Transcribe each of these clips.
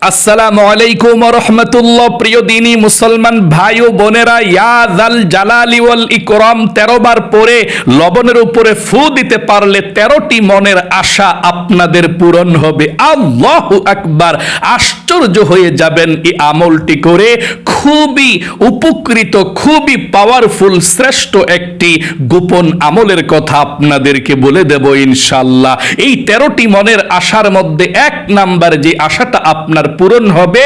আসসালামু আলাইকুম ওয়া রাহমাতুল্লাহ। প্রিয় দিনী মুসলমান ভাই ও বোনেরা, ইয়া যাল জালালি ওয়াল ইকরাম 13 বার পরে লবণের উপরে ফু দিতে পারলে 13টি মনের আশা আপনাদের পূরণ হবে। আল্লাহু আকবার। আশ্চর্য হয়ে যাবেন এই আমলটি করে। খুবই উপকৃত, খুবই পাওয়ারফুল, শ্রেষ্ঠ একটি গোপন আমলের কথা আপনাদেরকে বলে দেব ইনশাআল্লাহ। এই 13টি মনের আশার মধ্যে এক নাম্বার যে আশাটা আপনার পূরণ হবে,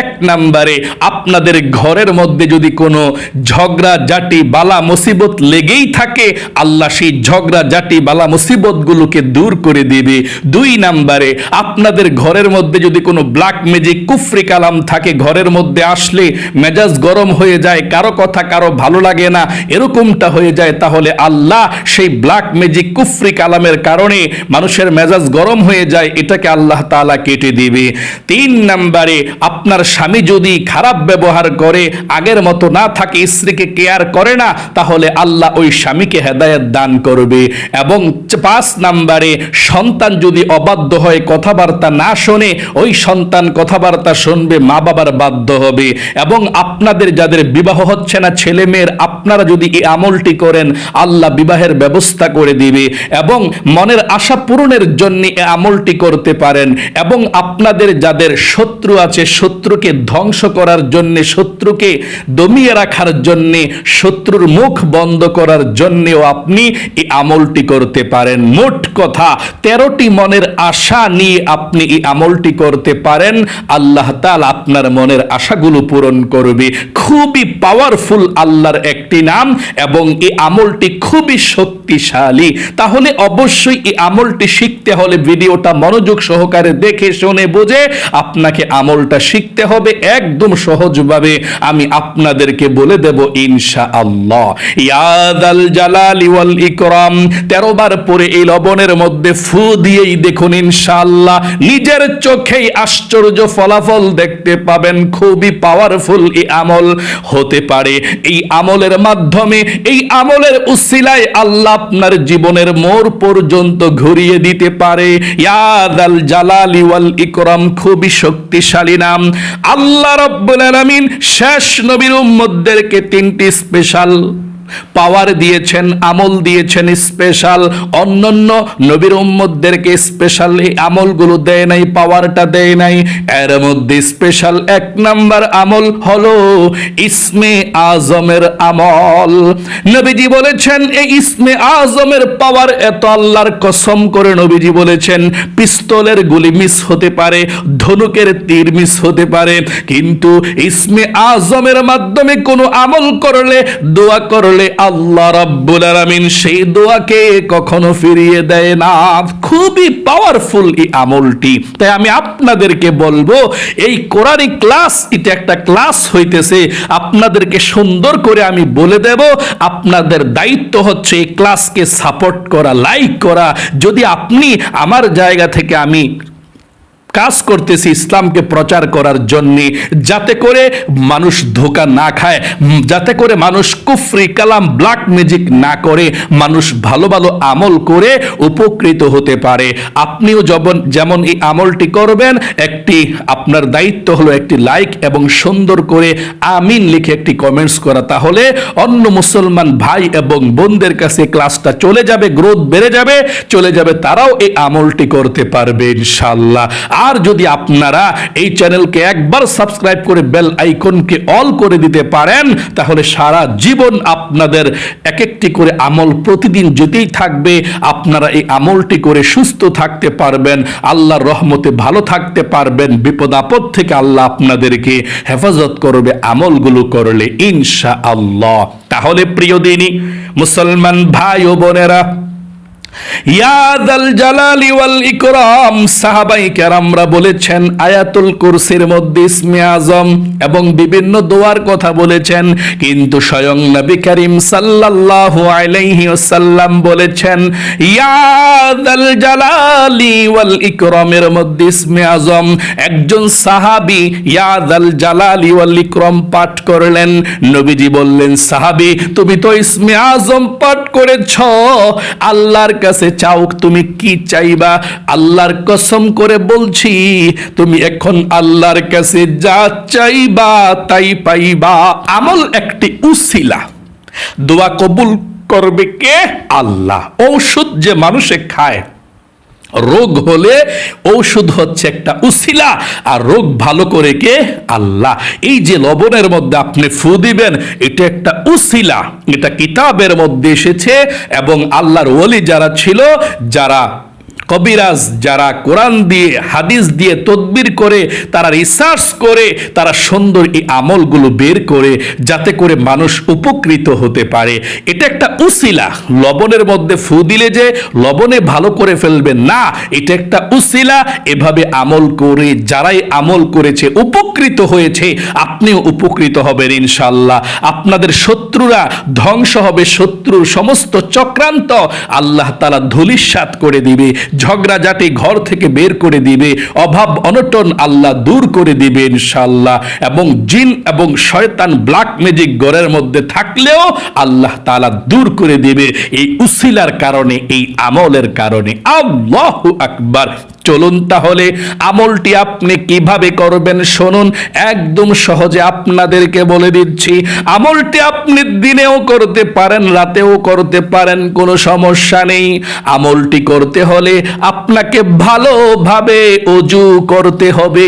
এক নাম্বারে আপনাদের ঘরের মধ্যে যদি কোনো ঝগড়া জাটি বালা মুসিবত লেগেই থাকে, আল্লাহ সেই ঝগড়া জাটি বালা মুসিবত গুলোকে দূর করে দিবে। 2 নাম্বারে আপনাদের ঘরের মধ্যে যদি কোনো ব্ল্যাক ম্যাজিক কুফরি কালাম থাকে, ঘরের মধ্যে আসলে মেজাজ গরম হয়ে যায়, কারো কথা কারো ভালো লাগে না, এরকমটা হয়ে যায়, তাহলে আল্লাহ সেই ব্ল্যাক ম্যাজিক কুফরি কালামের কারণে মানুষের মেজাজ গরম হয়ে যায়, এটাকে আল্লাহ তাআলা কেটে দিবে। 3 নাম্বারে আপনার স্বামী যদি খারাপ ব্যবহার করে, আগের মতো না থাকে, স্ত্রীকে কেয়ার করে না, তাহলে আল্লাহ ওই স্বামীকে হেদায়েত দান করবে। এবং 5 নাম্বারে সন্তান যদি অবাধ্য হয়, কথাবার্তা না শোনে, ওই সন্তান কথাবার্তা শুনবে, মা বাবার বাধ্য হবে। এবং আপনাদের যাদের বিবাহ হচ্ছে না, ছেলে মেয়ের, আপনারা যদি এই আমলটি করেন, আল্লাহ বিবাহের ব্যবস্থা করে দিবে। এবং মনের আশা পূরণের জন্য এই আমলটি করতে পারেন। এবং আপনাদের যাদের শত্রু আছে, শত্রুকে ধ্বংস করার জন্য, শত্রুকে দমিয়ে রাখার জন্য, শত্রুর মুখ বন্ধ করার জন্যও আপনি এই আমলটি করতে পারেন। মোট কথা 13টি মনের আশা নিয়ে আপনি এই আমলটি করতে পারেন, আল্লাহ তাআলা আপনার মনের আশাগুলো পূরণ করবে। খুবই পাওয়ারফুল আল্লাহর একটি নাম এবং এই আমলটি খুবই শক্তিশালী। তাহলে অবশ্যই এই আমলটি শিখতে হলে ভিডিওটা মনোযোগ সহকারে দেখে শুনে বুঝে আপনাকে আমলটা শিখতে হবে। একদম সহজভাবে আমি আপনাদেরকে বলে দেব ইনশাআল্লাহ। ইয়া যাল জালালি ওয়াল ইকরাম 13 বার পরে এই লবণের মধ্যে ফু দিয়েই দেখুন, ইনশাআল্লাহ নিজের চোখেই আশ্চর্য ফলাফল দেখতে পাবেন। খুবই পাওয়ারফুল এই আমল হতে পারে। এই আমলের মাধ্যমে, এই আমলের উসিলায় আল্লাহ আপনার জীবনের মোড় পর্যন্ত ঘুরিয়ে দিতে পারে। ইয়া যাল জালালি ওয়াল ইকরাম খুবই শক্তিশালী নাম। আল্লাহ রাব্বুল আলামিন শেষ নবীর উম্মতদেরকে 3টি স্পেশাল পাওয়ার দিয়েছেন, আমল দিয়েছেন স্পেশাল। অন্যান্য নবীর উম্মতদেরকে স্পেশাল এই আমলগুলো দেয় নাই, পাওয়ারটা দেয় নাই। এর মধ্যে স্পেশাল 1 নাম্বার আমল হলো ইসমে আজমের আমল। নবীজি বলেছেন এই ইসমে আজমের পাওয়ার এত, আল্লাহর কসম করে নবীজি বলেছেন পিস্তলের গুলি মিস হতে পারে, ধনুকের তীর মিস হতে পারে, কিন্তু ইসমে আজমের মাধ্যমে কোনো আমল করলে, দোয়া করলে আল্লাহ রাব্বুল আলামিন সেই দোয়াকে কখনো ফিরিয়ে দেয় না। খুবই পাওয়ারফুল এই আমলটি। তাই আমি আপনাদেরকে বলবো, এই কোরআনিক ক্লাস, এটা একটা ক্লাস হইতেছে, আপনাদেরকে সুন্দর করে আমি বলে দেব। আপনাদের দায়িত্ব হচ্ছে এই ক্লাসকে সাপোর্ট করা, লাইক করা। যদি আপনি আমার জায়গা থেকে, আমি কাজ করতেছি ইসলামকে প্রচার করার জন্য, যাতে করে মানুষ ধোঁকা না খায়, যাতে করে মানুষ কুফরি কালাম ব্ল্যাক ম্যাজিক না করে, মানুষ ভালো ভালো আমল করে উপকৃত হতে পারে। আপনিও যেমন এই আমলটি করবেন, একটি আপনার দায়িত্ব হলো একটি লাইক এবং সুন্দর করে আমিন লিখে একটি কমেন্টস করা। তাহলে অন্য মুসলমান ভাই এবং বোনদের কাছে ক্লাসটা চলে যাবে, গ্রোথ বেড়ে যাবে, চলে যাবে, তারাও এই আমলটি করতে পারবে ইনশাআল্লাহ। আর যদি আপনারা এই চ্যানেলকে একবার সাবস্ক্রাইব করে বেল আইকনকে অল করে দিতে পারেন, তাহলে সারা জীবন আপনাদের এক একটি করে আমল প্রতিদিন যেতেই থাকবে। আপনারা এই আমলটি করে সুস্থ থাকতে পারবেন, আল্লাহর রহমতে ভালো থাকতে পারবেন, বিপদ আপদ থেকে আল্লাহ আপনাদেরকে হেফাজত করবে আমলগুলো করলে ইনশাআল্লাহ। তাহলে প্রিয় দিনী মুসলমান ভাই ও বোনেরা, ইয়া যাল জালালি ওয়াল ইকরাম, সাহাবায়ে কেরামরা বলেছেন আয়াতুল কুরসির মধ্যে ইসমে আজম এবং বিভিন্ন দোয়ার কথা বলেছেন, কিন্তু স্বয়ং নবী করিম সাল্লাল্লাহু আলাইহি ওয়াসাল্লাম বলেছেন ইয়া যাল জালালি ওয়াল ইকরামের মধ্যে ইসমে আজম। একজন সাহাবী ইয়া যাল জালালি ওয়াল ইকরাম পাঠ করলেন। নবীজি বললেন, সাহাবী তুমি তো ইসমে আজম পাঠ করেছো, আল্লাহর কাছে চাও, তুমি কি চাইবা? আল্লাহর কসম করে বলছি, তুমি এখন আল্লাহর কাছে যা চাইবা তাই পাইবা। আমল একটি উসিলা, দোয়া কবুল করবে কে? আল্লাহ। ঔষধ যে মানুষে খায়, রোগ হলে ঔষধ হচ্ছে একটা উসিলা, আর রোগ ভালো করে কে? আল্লাহ। এই যে লবণের মধ্যে আপনি ফু দিবেন, এটা একটা উসিলা, এটা কিতাবের মধ্যে এসেছে। এবং আল্লাহর ওলি যারা ছিল, যারা কবিরাজ, যারা কোরআন দিয়ে হাদিস দিয়ে তদবির করে, তারা রিসার্চ করে, তারা সুন্দর এই আমলগুলো বের করে, যাতে করে মানুষ উপকৃত হতে পারে। এটা একটা উসিলা। লবণের মধ্যে ফু দিলে যে লবণে ভালো করে ফেলবেন না, এটা একটা উসিলা। এভাবে আমল করে যারাই আমল করেছে উপকৃত হয়েছে, আপনিও উপকৃত হবেন ইনশাআল্লাহ। আপনাদের শত্রুরা ধ্বংস হবে, শত্রুর সমস্ত চক্রান্ত আল্লাহ তাআলা ধূলিসাৎ করে দিবে, ঝগড়াঝাটি ঘর থেকে বের করে দিবে, অভাব অনটন আল্লাহ দূর করে দিবে ইনশাআল্লাহ। এবং জিন এবং শয়তান ব্ল্যাক ম্যাজিক ঘরের মধ্যে থাকলেও আল্লাহ তাআলা দূর করে দিবে এই উসিলার কারণে, এই আমলের কারণে। আল্লাহু আকবার। চলুন তাহলে আমলটি আপনি কিভাবে করবেন শুনুন। একদম সহজে আপনাদেরকে বলে দিচ্ছি। আমলটি আপনি দিনেও করতে পারেন, রাতেও করতে পারেন, কোনো সমস্যা নেই। আমলটি করতে হলে আপনাকে ভালোভাবে ওযু করতে হবে।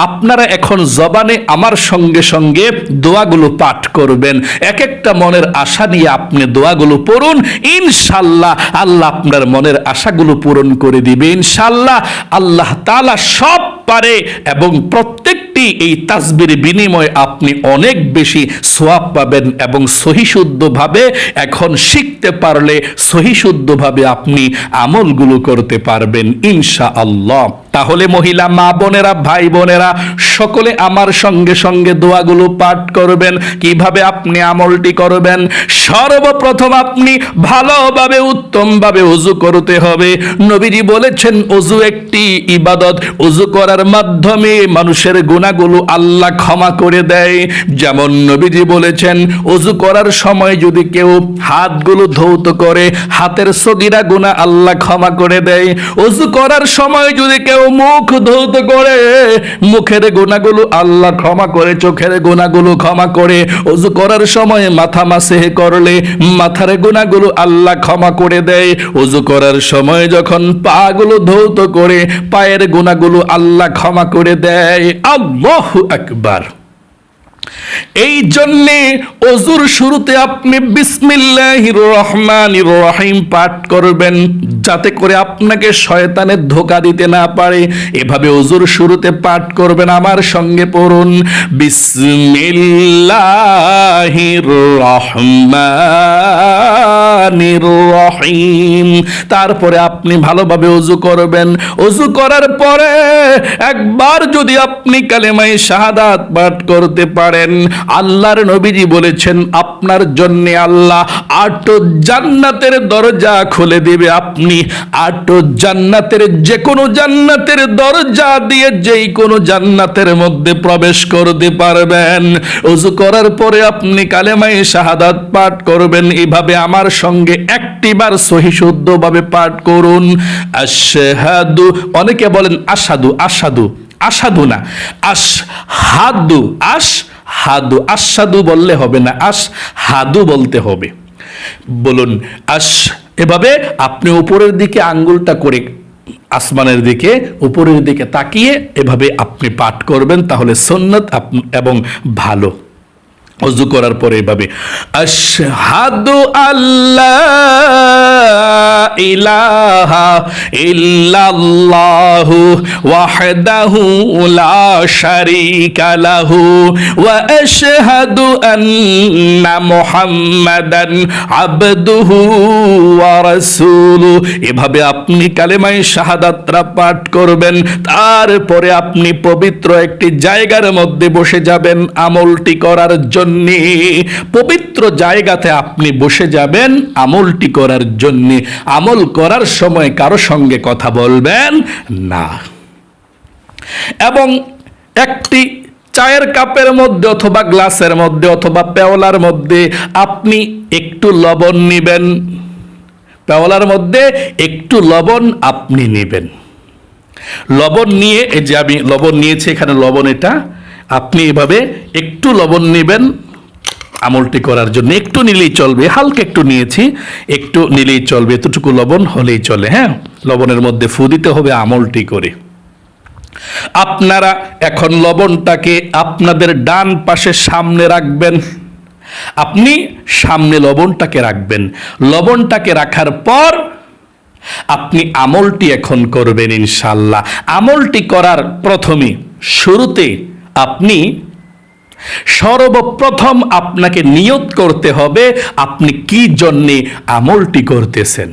আপনারা এখন জবানে আমার সঙ্গে সঙ্গে দোয়াগুলো পাঠ করবেন। এক একটা মনের আশা নিয়ে আপনি দোয়াগুলো পড়ুন, ইনশাআল্লাহ আল্লাহ আপনার মনের আশাগুলো পূরণ করে দিবে ইনশাআল্লাহ। আল্লাহ তাআলা সব পারে, এবং প্রত্যেকটি এই তাসবির বিনিময়ে আপনি অনেক বেশি সওয়াব পাবেন। এবং সহিশুদ্ধভাবে এখন শিখতে পারলে সহিশুদ্ধভাবে আপনি আমলগুলো করতে পারবেন ইনশাআল্লাহ। তাহলে মহিলা মা বোনেরা, ভাই বোনেরা, সকলে আমার সঙ্গে সঙ্গে দোয়াগুলো পাঠ করবেন। কিভাবে আপনি আমলটি করবেন? সর্বপ্রথম আপনি ভালোভাবে উত্তমভাবে ওযু করতে হবে। নবীজি বলেছেন ওযু একটি ইবাদত, ওযু করার মাধ্যমে মানুষের গুনাহগুলো আল্লাহ ক্ষমা করে দেয়। যেমন নবীজি বলেছেন ওযু করার সময় যদি কেউ হাতগুলো ধৌত করে, হাতের সগীরা গুনাহ আল্লাহ ক্ষমা করে দেয়। ওযু করার সময় যদি কেউ মুখ ধৌত করে, মুখের গুনাহগুলো আল্লাহ ক্ষমা করে, চোখের গুনাহগুলো ক্ষমা করে। ওযু করার সময় মাথা মাসেহ করলে মাথার গুনাহগুলো আল্লাহ ক্ষমা করে দেয়। ওযু করার সময় যখন পাগুলো ধৌত করে, পায়ের গুনাহগুলো আল্লাহ ক্ষমা করে দেয়। আল্লাহু আকবার। এই জন্যে ওযুর শুরুতে আপনি বিসমিল্লাহির রহমানির রহিম পাঠ করবেন, যাতে করে আপনাকে শয়তানের ধোঁকা দিতে না পারে। এভাবে ওযুর শুরুতে পাঠ করবেন। আমার সঙ্গে পড়ুন, বিসমিল্লাহির রহমানির রহিম। তারপরে আপনি ভালোভাবে ওযু করবেন। ওযু করার পরে একবার যদি আপনি কালেমায়ে শাহাদাত পাঠ করতে পারেন, আল্লাহর নবীজি বলেছেন আপনার জন্য আল্লাহ 8 জান্নাতের দরজা খুলে দিবে। আপনি 8 জান্নাতের যে কোনো জান্নাতের দরজা দিয়ে যেই কোনো জান্নাতের মধ্যে প্রবেশ করতে পারবেন। ওযু করার পরে আপনি কালেমায়ে শাহাদাত পাঠ করবেন। এভাবে আমার সঙ্গে একটিবার সহিশুদ্ধভাবে পাঠ করুন। আশহাদু, অনেকে বলেন আশহাদু, আশহাদু, আশহাদু না, আশহাদু, আশহাদু। আশহাদু বললে হবে না, আশহাদু বলতে হবে। বলুন আশ। এভাবে আপনি উপরের দিকে আঙ্গুলটা করে আসমানের দিকে, উপরের দিকে তাকিয়ে এভাবে আপনি পাঠ করবেন, তাহলে সুন্নাত এবং ভালো। ওযু করার পরে এভাবে আশহাদু আল্লা ইলাহা ইল্লাল্লাহু ওয়াহদাহু লা শারীকা লাহু ওয়া আশহাদু আন্না মুহাম্মাদান আবদুহু ওয়া রাসূলুহু। এভাবে আপনি কালেমায়ে শাহাদাতটা পাঠ করবেন। তারপরে আপনি পবিত্র একটি জায়গার মধ্যে বসে যাবেন আমলটি করার জন্য। পবিত্র জায়গাতে আপনি বসে যাবেন আমলটি করার জন্য। আমল করার সময় কারো সঙ্গে কথা বলবেন না। এবং একটি চায়ের কাপের মধ্যে অথবা গ্লাসের মধ্যে অথবা পেওয়ালার মধ্যে আপনি একটু লবণ নেবেন, পেওয়ালার মধ্যে একটু লবণ আপনি নেবেন। লবণ নিয়ে, এই যে আমি লবণ নিয়েছি, এখানে লবণ, এটা আপনি এভাবে একটু লবণ নেবেন আমলটি করার জন্য। একটু নিলেই চলবে, হালকা একটু নিয়েছি, একটু নিলেই চলবে, এতটুকু লবণ হলেই চলে। হ্যাঁ, লবণের মধ্যে ফু দিতে হবে আমলটি করে। আপনারা এখন লবণটাকে আপনাদের ডান পাশে সামনে রাখবেন। আপনি সামনে লবণটাকে রাখবেন। লবণটাকে রাখার পর আপনি আমলটি এখন করবেন ইনশাআল্লাহ। আমলটি করার প্রথমে, শুরুতে আপনি সর্বপ্রথম আপনাকে নিয়ত করতে হবে আপনি কি জন্যে আমলটি করতেছেন।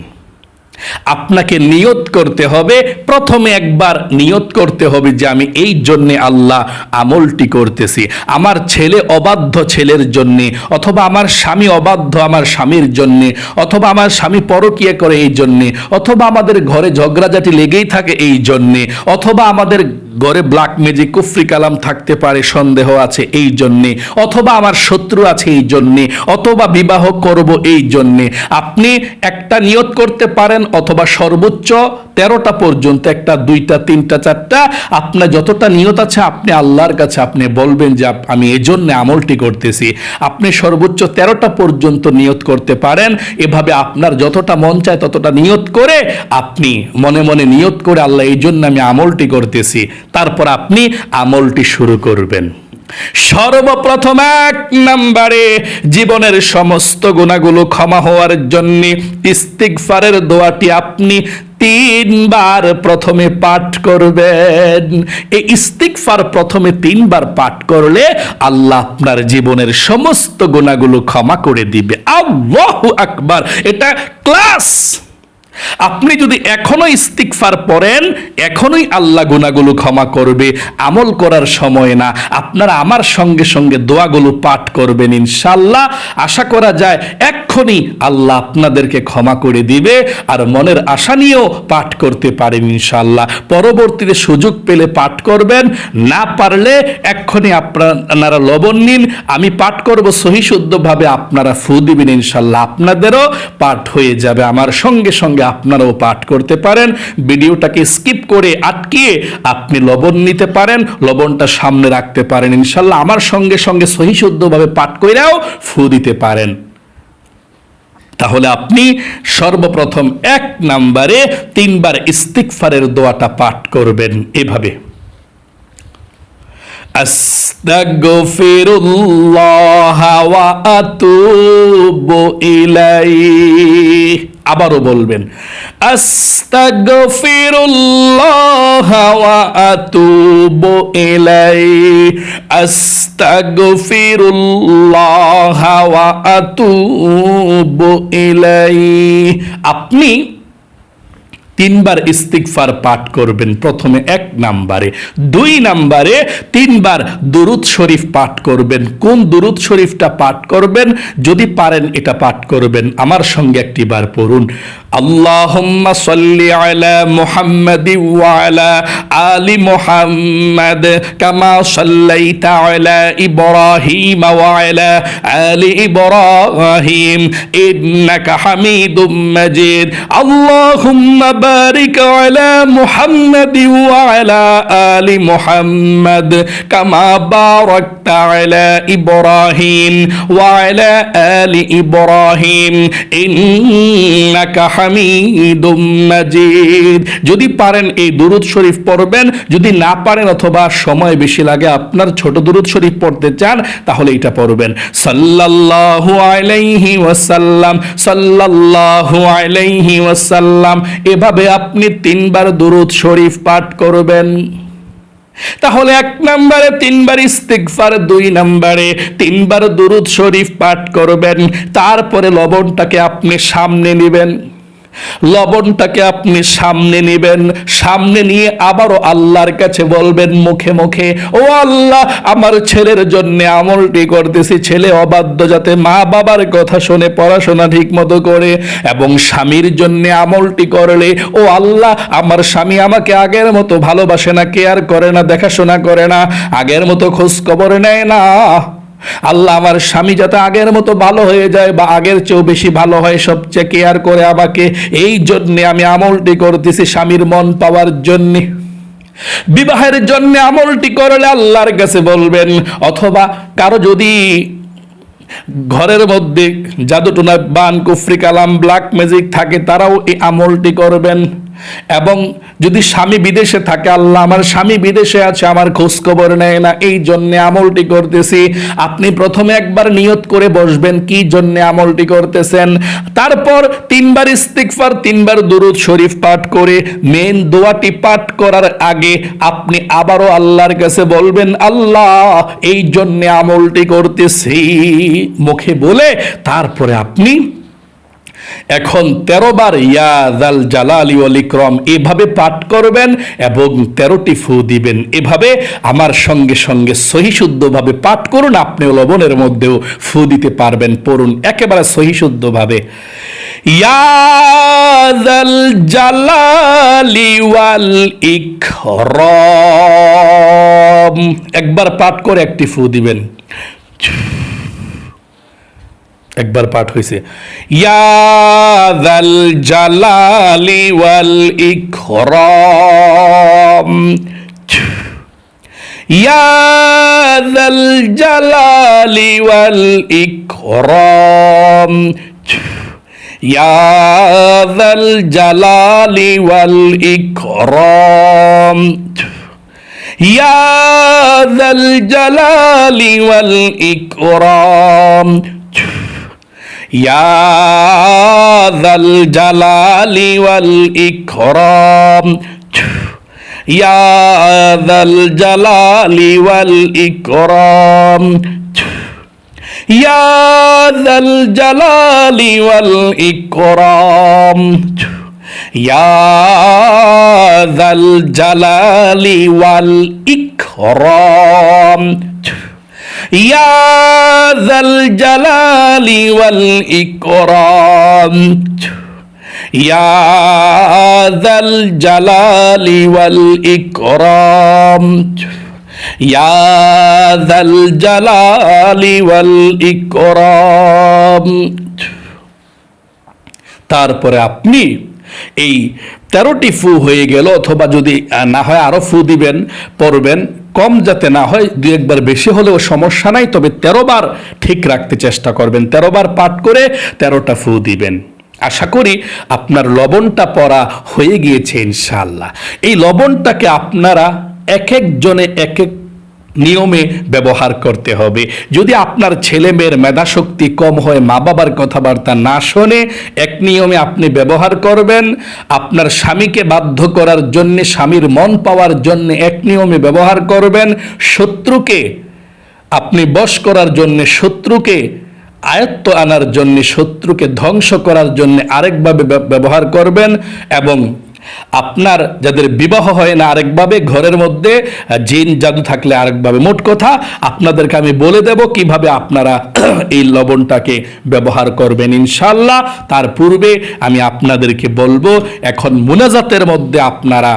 আপনাকে নিয়ত করতে হবে, প্রথমে একবার নিয়ত করতে হবে যে আমি এই জন্যে আল্লাহ আমলটি করতেছি। আমার ছেলে অবাধ্য ছেলের জন্যে, অথবা আমার স্বামী অবাধ্য আমার স্বামীর জন্যে, অথবা আমার স্বামী পরকীয়া করে এই জন্যে, অথবা আমাদের ঘরে ঝগড়াঝাটি লেগেই থাকে এই জন্যে, অথবা আমাদের ঘরে ব্ল্যাক ম্যাজিক কুফরি কালাম থাকতে পারে, সন্দেহ আছে এই জন্যে, অথবা আমার শত্রু আছে এই জন্যে, অথবা বিবাহ করব এই জন্যে। আপনি একটা নিয়ত করতে পারেন, অথবা সর্বোচ্চ 13টা পর্যন্ত, 1টা 2টা 3টা 4টা, আপনার যতটা নিয়ত আছে আপনি আল্লাহর কাছে আপনি বলবেন যে আমি এই জন্য আমলটি করতেছি। আপনি সর্বোচ্চ 13টা পর্যন্ত নিয়ত করতে পারেন। এভাবে আপনার যতটা মন চায় ততটা নিয়ত করে আপনি মনে মনে নিয়ত করে আল্লাহ এই জন্য আমি আমলটি করতেছি, তারপর আপনি আমলটি শুরু করবেন। সর্বপ্রথম 1 নম্বরে জীবনের সমস্ত গুনাহগুলো ক্ষমা হওয়ার জন্য ইস্তিগফারের দোয়াটি আপনি 3 বার প্রথমে পাঠ করবেন। এই ইস্তিগফার প্রথমে 3 বার পাঠ করলে আল্লাহ আপনার জীবনের সমস্ত গুনাহগুলো ক্ষমা করে দিবে। আল্লাহু আকবার, এটা ক্লাস। আপনি যদি এখনো ইস্তিগফার পড়েন, এখনোই আল্লাহ গুনাহগুলো ক্ষমা করবে। আমল করার সময় না, আপনারা আমার সঙ্গে সঙ্গে দোয়াগুলো পাঠ করবেন ইনশাআল্লাহ। আশা করা যায় এক্ষুনি আল্লাহ আপনাদেরকে ক্ষমা করে দিবে। আর মনের আশা নিয়েও পাঠ করতে পারেন ইনশাআল্লাহ। পরবর্তীতে সুযোগ পেলে পাঠ করবেন, না পারলে এক্ষুনি আপনারা লবণ নিন, আমি পাঠ করব সহি শুদ্ধভাবে, আপনারা ফু দিবেন ইনশাআল্লাহ, আপনাদেরও পাঠ হয়ে যাবে। আমার সঙ্গে সঙ্গে আপনারাও পাঠ করতে পারেন। ভিডিওটাকে স্কিপ করে আটকিয়ে আপনি লবণ নিতে পারেন, লবণটা সামনে রাখতে পারেন ইনশাআল্লাহ। আমার সঙ্গে সঙ্গে সহি শুদ্ধভাবে পাঠ কইরাও ফু দিতে পারেন। তাহলে আপনি সর্বপ্রথম 1 নম্বরে 3 বার ইস্তিগফারের দোয়াটা পাঠ করবেন এভাবে: আস্তাগফিরুল্লাহ ওয়া আতুবু ইলাইহি। আবারও বলবেন, আস্তাগফিরুল্লাহ ওয়া আতুবু ইলাইহি, আস্তাগফিরুল্লাহ ওয়া আতুবু ইলাইহি। আপনি 3 বার ইস্তিগফার পাঠ করবেন প্রথমে 1 নম্বরে। 2 নম্বরে 3 বার দুরূদ শরীফ পাঠ করবেন। কোন দুরূদ শরীফটা পাঠ করবেন? যদি পারেন এটা পাঠ করবেন, আমার সঙ্গে একটি বার পড়ুন। আল্লাহুম্মা সাল্লি আলা মুহাম্মাদি ওয়া আলা আলি মুহাম্মাদ কামা সাল্লাইতা আলা ইব্রাহিম ওয়া আলা আলি ইব্রাহিম ইন্নাকা হামিদুম মাজিদ। আল্লাহুম্মা বারিক আলা মুহাম্মাদ ওয়া আলা আলি মুহাম্মাদ কামা বারাকতা আলা ইব্রাহিম ওয়া আলা আলি ইব্রাহিম ইন্নাকা হামিদুম মাজিদ। যদি পারেন এই দুরূদ শরীফ পড়বেন, যদি না পারেন অথবা সময় বেশি লাগে আপনার ছোট দুরূদ শরীফ পড়তে চান তাহলে এটা পড়বেন। সাল্লাল্লাহু আলাইহি ওয়াসাল্লাম, সাল্লাল্লাহু আলাইহি ওয়াসাল্লাম। এভাবে আপনি 3 বার দুরূদ শরীফ পাঠ করবেন। তাহলে 1 নম্বরে 3 বার ইস্তিগফার, 2 নম্বরে 3 বার দুরূদ শরীফ পাঠ করবেন। তারপরে লবণটাকে আপনি সামনে নেবেন, লবণটাকে আপনি সামনে নেবেন। সামনে নিয়ে আবারও আল্লাহর কাছে বলবেন মুখে মুখে, ও আল্লাহ, আমার ছেলের জন্য আমলটি করতেছি, ছেলে অবাধ্য যাতে মা বাবার কথা শুনে পড়াশোনা ঠিক মতো করে, এবং স্বামীর জন্য আমলটি করলে, ও আল্লাহ, আমার স্বামী আমাকে আগের মতো ভালোবাসে না, কেয়ার করে না, দেখাশোনা করে না, আগের মতো খোঁজ খবর নেয় না। আল্লাহ আমার স্বামী যাতে আগের মতো ভালো হয়ে যায় বা আগের চেয়েও বেশি ভালো হয়, সবচেয়ে কেয়ার করে আমাকে, এই জন্যে আমি আমলটি করতেছি স্বামীর মন পাওয়ার জন্যে। বিবাহের জন্য আমলটি করলে আল্লাহর কাছে বলবেন, অথবা কারো যদি ঘরের মধ্যে জাদুটোনা বান কুফরি কালাম ব্ল্যাক ম্যাজিক থাকে তারাও এই আমলটি করবেন। এবং যদি স্বামী বিদেশে থাকে, আল্লাহ আমার স্বামী বিদেশে আছে, আমার খোঁজ খবর নেয় না, এই জন্য আমলটি করতেছি। আপনি প্রথমে একবার নিয়ত করে বসবেন কি জন্য আমলটি করতেছেন, তারপর 3 বার ইস্তিগফার 3 বার দুরূদ শরীফ পাঠ করে মেন দোয়াটি পাঠ করার আগে আপনি আবারও আল্লাহর কাছে বলবেন, আল্লাহ এই জন্য আমলটি করতেছি মুখে বলে, তারপরে আপনি এখন 13 বার ইয়া যাল জালালি ওয়াল ইকরাম এভাবে পাঠ করবেন এবং 13টি ফু দিবেন। এভাবে আমার সঙ্গে সঙ্গে সহি শুদ্ধভাবে পাঠ করুন, আপনি লবণের মধ্যেও ফু দিতে পারবেন। পড়ুন একেবারে সহি শুদ্ধভাবে, ইয়া যাল জালালি ওয়াল ইকরাম, একবার পাঠ করে একটি ফু দিবেন। একবার পাঠ হয়েছে, ইয়া যাল জালালি ওয়াল ইকরাম, ইয়া যাল জালালি ওয়াল ইকরাম, ইয়া যাল জালালি ওয়াল ইকরাম, ইয়া যাল জালালি ওয়াল ইকরাম, ইয়া যাল জালালি ওয়াল ইকরাম, ইয়া যাল জালালি ওয়াল ইকরাম, ইয়া যাল জালালি ওয়াল ইকরাম, ইয়া যাল জালালি ওয়াল ইকরাম, ইয়া যাল জালালি ওয়াল ইকরাম, ইয়া যাল জালালি ওয়াল ইকরাম, ইয়া যাল জালালি ওয়াল ইকরাম। তারপরে আপনি এই 13টি ফু হয়ে গেল, অথবা যদি না হয় আরো ফু দিবেন, পড়বেন, কম যাতে না হয়, 2-1 বার বেশি হলেও সমস্যা নাই, তবে 13 বার ঠিক রাখতে চেষ্টা করবেন। 13 বার পাঠ করে 13টা ফু দিবেন। আশা করি আপনার লবণটা পড়া হয়ে গিয়েছে ইনশাআল্লাহ। এই লবণটাকে আপনারা এক একজনে এক এক নিয়মে ব্যবহার করতে হবে। যদি আপনার ছেলে মেয়ের মেধাশক্তি কম হয়, মা বাবার কথাবার্তা না শোনে, এক নিয়মে আপনি ব্যবহার করবেন। আপনার স্বামীকে বাধ্য করার জন্য, স্বামীর মন পাওয়ার জন্য এক নিয়মে ব্যবহার করবেন। শত্রুকে আপনি বশ করার জন্য, শত্রুকে আয়ত্ত আনার জন্য, শত্রুকে ধ্বংস করার জন্য আরেকভাবে ব্যবহার করবেন। এবং আপনার যাদের বিবাহ হয় না আরেকভাবে, ঘরের মধ্যে জিন জাদু থাকলে আরেকভাবে। মোট কথা আপনাদেরকে আমি বলে দেব কিভাবে আপনারা এই লবণটাকে ব্যবহার করবেন ইনশাআল্লাহ। তার পূর্বে আমি আপনাদেরকে বলবো, এখন মুনাজাতের মধ্যে আপনারা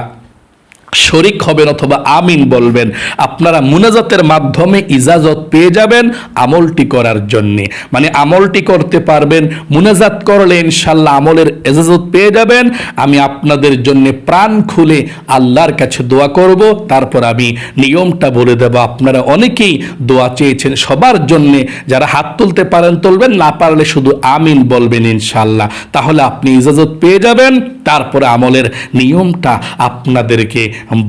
শরিক হবেন অথবা আমিন বলবেন। আপনারা মুনাজাতের মাধ্যমে ইজাজত পেয়ে যাবেন আমলটি করার জন্য, মানে আমলটি করতে পারবেন। মুনাজাত করলে ইনশাআল্লাহ আমলের ইজাজত পেয়ে যাবেন। আমি আপনাদের জন্য প্রাণ খুলে আল্লাহর কাছে দোয়া করব, তারপর আমি নিয়মটা বলে দেব। আপনারা অনেকেই দোয়া চেয়েছেন, সবার জন্য যারা হাত তুলতে পারেন তুলবেন, না পারলে শুধু আমিন বলবেন ইনশাআল্লাহ, তাহলে আপনি ইজাজত পেয়ে যাবেন। তারপরে আমলের নিয়মটা আপনাদেরকে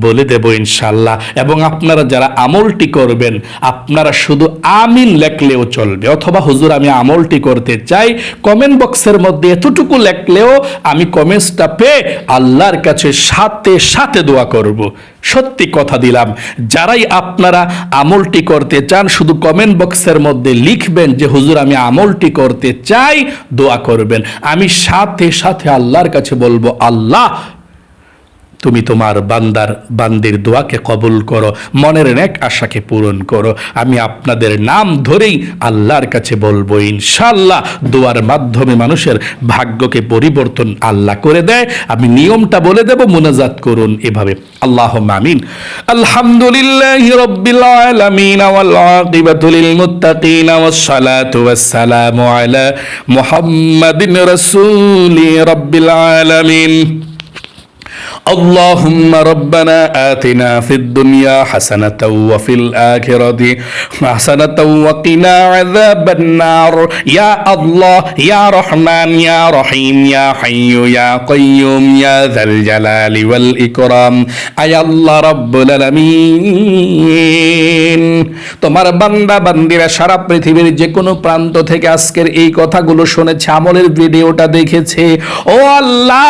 বলে দেব ইনশাআল্লাহ। এবং আপনারা যারা আমলটি করবেন, আপনারা শুধু আমিন লেখলেও চলবে, অথবা হুজুর আমি আমলটি করতে চাই, কমেন্ট বক্সের মধ্যে এতটুকু লেখলেও আমি কমেন্টসটা পেয়ে আল্লাহর কাছে সাথে সাথে দোয়া করব। সত্যি কথা দিলাম, যারাই আপনারা আমলটি করতে চান, শুধু কমেন্ট বক্সের মধ্যে লিখবেন যে হুজুর আমি আমলটি করতে চাই, দোয়া করবেন। আমি সাথে সাথে আল্লাহর কাছে বলবো, আল্লাহ তুমি তোমার বান্দির দোয়াকে কবুল করো, মনের নেক আশাকে পূরণ করো। আমি আপনাদের নাম ধরেই আল্লাহর কাছে বলবো, ইনশাআল্লাহ দোয়ার মাধ্যমে মানুষের ভাগ্যকে পরিবর্তন আল্লাহ করে দেয়। আমি নিয়মটা বলে দেব, মুনাজাত করুন এভাবে, আল্লাহুম্মা আমিন। আলহামদুলিল্লাহি রাব্বিল আলামিন ওয়াল আকিবাতু লিল মুত্তাকিন ওয়াস সালাতু ওয়াস সালামু আলা মুহাম্মাদিন রাসূলি রাব্বিল আলামিন। اللهم ربنا آتنا في الدنيا حسنة وفي الآخرة حسنة وقنا عذاب النار يا الله يا رحمن يا رحيم يا حي يا قيوم يا ذا الجلال والإكرام أي الله رب العالمين। তোমার বান্দা বান্দিরা সারা পৃথিবীর যে কোনো প্রান্ত থেকে আজকের এই কথাগুলো শুনেছে, আমলের ভিডিওটা দেখেছে, ও আল্লাহ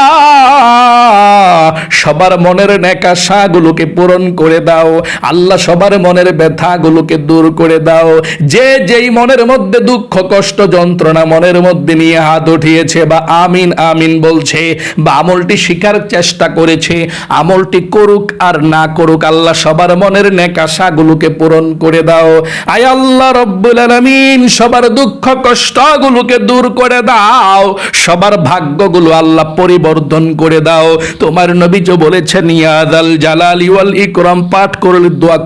সবার মনের নেকাশাগুলোকে পূরণ করে দাও আল্লাহ, সবার মনের ব্যথাগুলোকে দূর করে দাও। যে যেই মনের মধ্যে দুঃখ কষ্ট যন্ত্রণা মনের মধ্যে নিয়ে হাত উঠিয়েছে বা আমিন আমিন বলছে বা আমলটি শিকার চেষ্টা করেছে, আমলটি করুক আর না করুক, আল্লাহ সবার মনের নেকাশাগুলোকে পূরণ করে দাও। আয় আল্লাহ রব্বুল আলামিন সবার দুঃখ কষ্টগুলোকে দূর করে দাও, সবার ভাগ্যগুলো আল্লাহ পরিবর্তন করে দাও। তোমার নবী যে বলেছেন ইয়া যাল জালালি ওয়াল ইকরাম পাঠ করলে দোয়া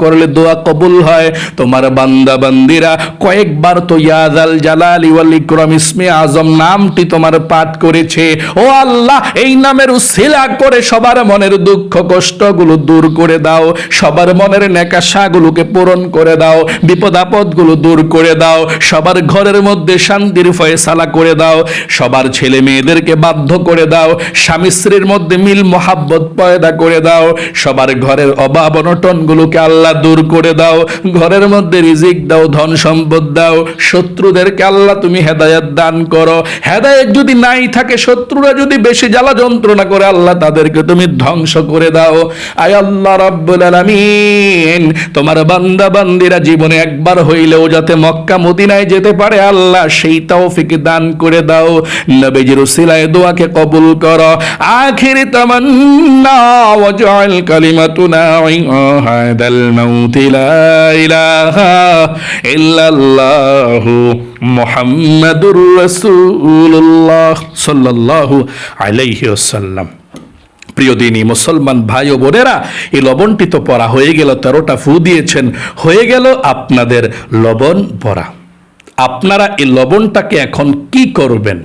কবুল হয়। তোমার বান্দা বান্দিরা কয়েকবার তো ইয়া যাল জালালি ওয়াল ইকরাম ইসমে আজম নামটি তোমার পাঠ করেছে। ও আল্লাহ এই নামের উসিলা করে সবার মনের দুঃখ কষ্টগুলো দূর করে দাও, সবার মনের নেকাশাগুলোকে পূরণ করে দাও, বিপদ আপদগুলো দূর করে দাও, সবার ঘরের মধ্যে শান্তির ফয়সালা করে দাও, সবার ছেলে মেয়েদেরকে বাধ্য করে দাও, স্বামী স্ত্রীর মধ্যে মিল মহাব্বত পয়দা করে দাও, সবার ঘরের অভাব অনটনগুলোকে আল্লাহ দূর করে দাও, ঘরের মধ্যে রিজিক দাও, ধন সম্পদ দাও। শত্রুদেরকে আল্লাহ তুমি হেদায়েত দান করো, হেদায়েত যদি নাই থাকে, শত্রুরা যদি বেশি জ্বালা যন্ত্রণা করে, আল্লাহ তাদেরকে তুমি ধ্বংস করে দাও। আয় আল্লাহ রাব্বুল আলামিন তোমার বান্দা বান্দিরা জীবনে একবার হইলেও যাতে মক্কা মদিনায় যেতে পারে, আল্লাহ সেই তৌফিক দান করে দাও। নবীজির উসিলায় দোয়াকে কবুল করো। আখিরি তামান্না ওয়াজআল কালিমাতুনা হাদাল মাউতি লা ইলাহা ইল্লাল্লাহু মুহাম্মাদুর রাসূলুল্লাহ সাল্লাল্লাহু আলাইহি ওয়াসাল্লাম। প্রিয় দিনী মুসলমান ভাই ও বোনেরা, এই লবণটি তো পড়া হয়ে গেল, 13টা ফু দিয়েছেন, হয়ে গেল আপনাদের লবণ পড়া। আপনারা এই লবণটাকে এখন কি করবেন?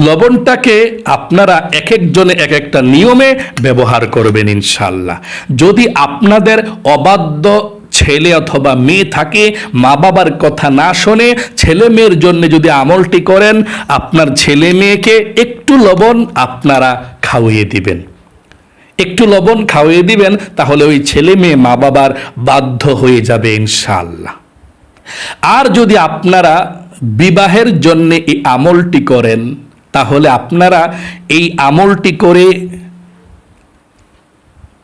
লবণটাকে আপনারা এক একজনে এক একটা নিয়মে ব্যবহার করবেন ইনশাআল্লাহ। যদি আপনাদের অবাধ্য ছেলে অথবা মেয়ে থাকে, মা বাবার কথা না শোনে, ছেলে মেয়ের জন্য যদি আমলটি করেন, আপনার ছেলে মেয়েকে একটু লবণ আপনারা খাওয়িয়ে দিবেন, একটু লবণ খাওয়িয়ে দিবেন, তাহলে ওই ছেলে মেয়ে মা বাবার বাধ্য হয়ে যাবে ইনশাআল্লাহ। আর যদি আপনারা বিবাহের জন্য এই আমলটি করেন, তাহলে আপনারা এই আমলটি করে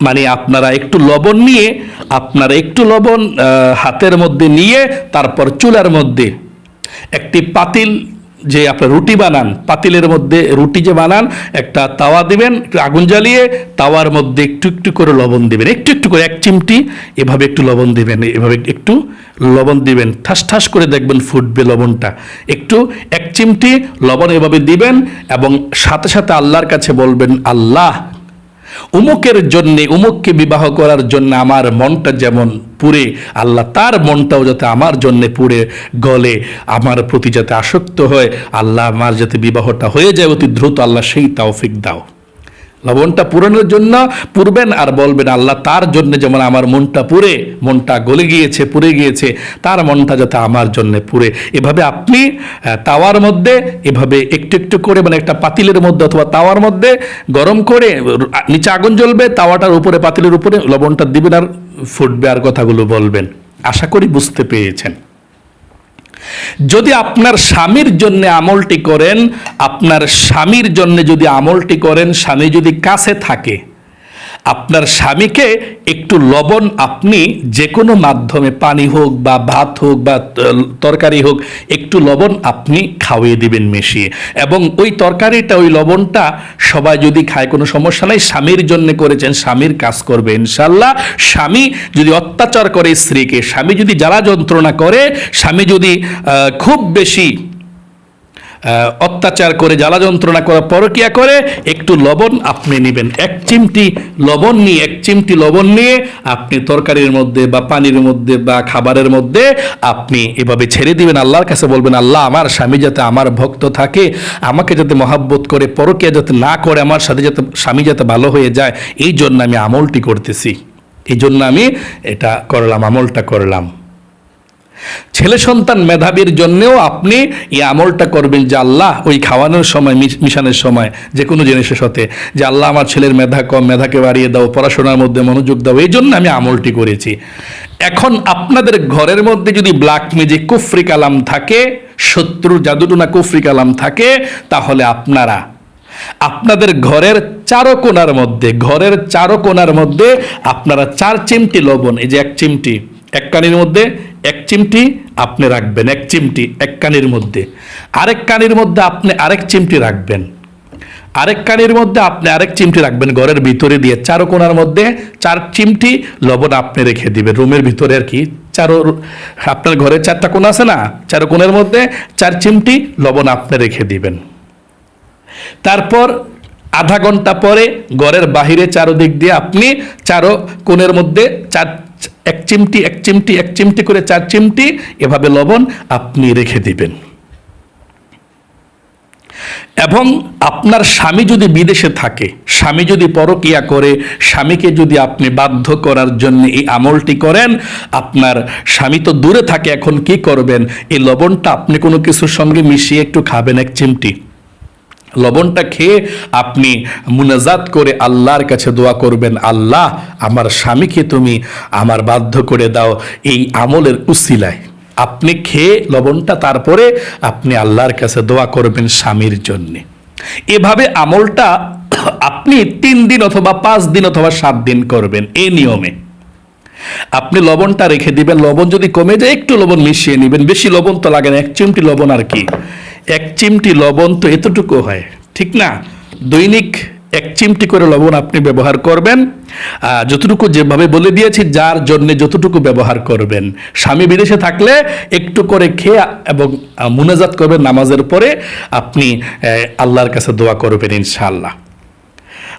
মানে আপনারা একটু লবণ নিয়ে, আপনারা একটু লবণ হাতের মধ্যে নিয়ে, তারপর চুলার মধ্যে একটি পাতিল, যে আপনার রুটি বানান, পাতিলের মধ্যে রুটি যে বানান, একটা তাওয়া দিবেন, একটু আগুন জ্বালিয়ে তাওয়ার মধ্যে একটু একটু করে লবণ দিবেন, একটু একটু করে, এক চিমটি এভাবে একটু লবণ দিবেন, এভাবে একটু লবণ দিবেন, ঠাস ঠাস করে দেখবেন ফুটবে লবণটা, একটু এক চিমটি লবণ এভাবে দিবেন এবং সাথে সাথে আল্লাহর কাছে বলবেন, আল্লাহ উমুকের জন্য, উমুককে বিবাহ করার জন্য আমার মনটা যেমন পুড়ে, আল্লাহ তার মনটাও যাতে আমার জন্য পুড়ে গলে, আমার প্রতি যাতে আসক্ত হয়, আল্লাহ আমার যাতে বিবাহটা হয়ে যায় অতি দ্রুত, আল্লাহ সেই তৌফিক দাও। লবণটা পূরণের জন্য পুরবেন আর বলবেন, আল্লাহ তার জন্য যেমন আমার মনটা পুড়ে, মনটা গলে গিয়েছে, পুড়ে গিয়েছে, তার মনটা যাতে আমার জন্য পুড়ে। এভাবে আপনি তাওয়ার মধ্যে এভাবে একটু একটু করে, মানে একটা পাতিলের মধ্যে অথবা তাওয়ার মধ্যে গরম করে, নিচে আগুন জ্বলবে, তাওয়াটার উপরে, পাতিলের উপরে লবণটা দিবেন আর ফুটবে আর কথাগুলো বলবেন। আশা করি বুঝতে পেরেছেন। যদি আপনার স্বামীর জন্য আমলটি করেন, আপনার স্বামীর জন্য যদি আমলটি করেন, স্বামী যদি কাছে থাকে আপনার স্বামীকে একটু লবণ আপনি যে কোনো মাধ্যমে, পানি হোক বা ভাত হোক বা তরকারি হোক, একটু লবণ আপনি খাওয়িয়ে দিবেন মিশিয়ে। এবং ওই তরকারিটা, ওই লবণটা সবাই যদি খায় কোনো সমস্যা নাই, স্বামীর জন্য করেছেন, স্বামীর কাজ করবে ইনশাল্লাহ। স্বামী যদি অত্যাচার করে স্ত্রীকে, স্বামী যদি জ্বালা যন্ত্রণা করে, স্বামী যদি খুব বেশি অত্যাচার করে, জ্বালা যন্ত্রণা করে, পরকিয়া করে, একটু লবণ আপনি নেবেন, 1 চিমটি লবণ নিয়ে, 1 চিমটি লবণ নিয়ে আপনি তরকারির মধ্যে বা পানির মধ্যে বা খাবারের মধ্যে আপনি এভাবে ছেড়ে দিবেন। আল্লাহর কাছে বলবেন, আল্লাহ আমার স্বামী যাতে আমার ভক্ত থাকে, আমাকে যাতে মহাব্বত করে, পরকিয়া যাতে না করে, আমার সাথে যাতে স্বামী যাতে ভালো হয়ে যায়, এই জন্য আমি আমলটি করতেছি, এই জন্য আমি এটা করলাম, আমলটা করলাম। ছেলে সন্তান মেধাবীর জন্যও আপনি এই আমলটা করবেন যে আল্লাহ, ওই খাওয়ানোর সময়, মিশানোর সময় যে কোনো জিনিসের সাথে, যে আল্লাহ আমার ছেলের মেধা কম, মেধাকে বাড়িয়ে দাও, পড়াশোনার মধ্যে মনোযোগ দাও, এই জন্য আমি আমলটি করেছি। এখন আপনাদের ঘরের মধ্যে যদি ব্ল্যাক ম্যাজিক, কুফরি কালাম থাকে, শত্রু জাদুটোনা কুফরি কালাম থাকে, তাহলে আপনারা আপনাদের ঘরের চারকোনার মধ্যে আপনারা 4 চিমটি লবণ, এই যে 1 চিমটি, 1 কানির মধ্যে 1 চিমটি আপনি রাখবেন, 1 চিমটি 1 কানির মধ্যে, আরেক কানির মধ্যে আপনি আরেক চিমটি রাখবেন, আরেক কানির মধ্যে আপনি আরেক চিমটি রাখবেন, ঘরের ভিতরে দিয়ে 4 কোণার মধ্যে 4 চিমটি লবণ আপনি রেখে দিবেন, রুমের ভিতরে আর কি। আপনার ঘরে 4টা কোণ আছে না, 4 কোণের মধ্যে 4 চিমটি লবণ আপনি রেখে দিবেন। তারপর আধা ঘন্টা পরে ঘরের বাহিরে চারদিক দিয়ে আপনি 4 কোণের মধ্যে 1 চিমটি 1 চিমটি 1 চিমটি করে 4 চিমটি এভাবে লবণ আপনি রেখে দিবেন। এবং আপনার স্বামী যদি বিদেশে থাকে, স্বামী যদি পরকিয়া করে, স্বামীকে যদি আপনি বাধ্য করার জন্য এই আমলটি করেন, আপনার স্বামী তো দূরে থাকে, এখন কি করবেন? এই লবণটা আপনি কোনো কিছুর সঙ্গে মিশিয়ে একটু খাবেন, 1 চিমটি লবণটা খেয়ে আপনি মুনাজাত করে আল্লাহর কাছে দোয়া করবেন, আল্লাহ আমার স্বামীকে তুমি আমার বাধ্য করে দাও এই আমলের উসিলায়। আপনি খেয়ে লবণটা তারপরে আপনি আল্লাহর কাছে দোয়া করবেন স্বামীর জন্যে। এভাবে আমলটা আপনি 3 দিন অথবা 5 দিন অথবা 7 দিন করবেন এই নিয়মে। আপনি লবণটা রেখে দিবেন, লবণ যদি কমে যায় একটু লবণ মিশিয়ে নেবেন, বেশি লবণ তো লাগে না, 1 চিমটি লবণ আর কি, 1 চিমটি লবণ তো এতটুকু হয়, ঠিক না? দৈনিক 1 চিমটি করে লবণ আপনি ব্যবহার করবেন, যতটুকু যেভাবে বলে দিয়েছি, যার জন্য যতটুকু ব্যবহার করবেন। স্বামী বিদেশে থাকলে একটু করে খেয়ে এবং মুনাজাত করবেন, নামাজের পরে আপনি আল্লাহর কাছে দোয়া করবেন ইনশাআল্লাহ।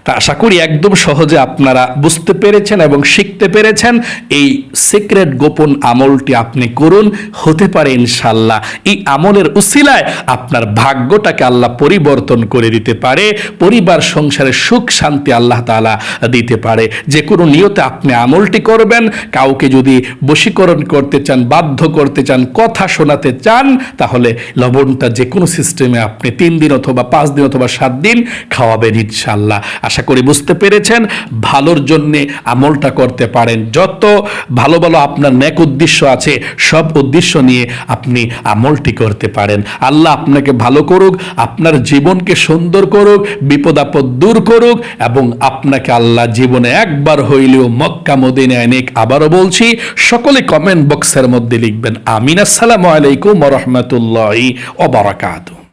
তা আশা করি একদম সহজে আপনারা বুঝতে পেরেছেন এবং শিখতে পেরেছেন। এই সিক্রেট গোপন আমলটি আপনি করুন, হতে পারে ইনশাআল্লাহ এই আমলের উসিলায় আপনার ভাগ্যটাকে আল্লাহ পরিবর্তন করে দিতে পারে, পরিবার সংসারে সুখ শান্তি আল্লাহ তাআলা দিতে পারে। যে কোনো নিয়তে আপনি আমলটি করবেন। কাউকে যদি বশীকরণ করতে চান, বাধ্য করতে চান, কথা শোনাতে চান, তাহলে লবণটা যে কোনো সিস্টেমে আপনি 3 দিন অথবা 5 দিন অথবা 7 দিন খাওয়াবেন ইনশাআল্লাহ। আশা করি বুঝতে পেরেছেন। ভালোর জন্যে আমলটা করতে পারেন। যত ভালো ভালো আপনার নেক উদ্দেশ্য আছে, সব উদ্দেশ্য নিয়ে আপনি আমলটি করতে পারেন। আল্লাহ আপনাকে ভালো করুক, আপনার জীবনকে সুন্দর করুক, বিপদ আপদ দূর করুক, এবং আপনাকে আল্লাহ জীবনে একবার হইলেও মক্কা মদিনায় নেক। আবারও বলছি, সকলে কমেন্ট বক্সের মধ্যে লিখবেন আমিন। আসসালামু আলাইকুম ওয়া রাহমাতুল্লাহি ওয়া বারাকাতুহু।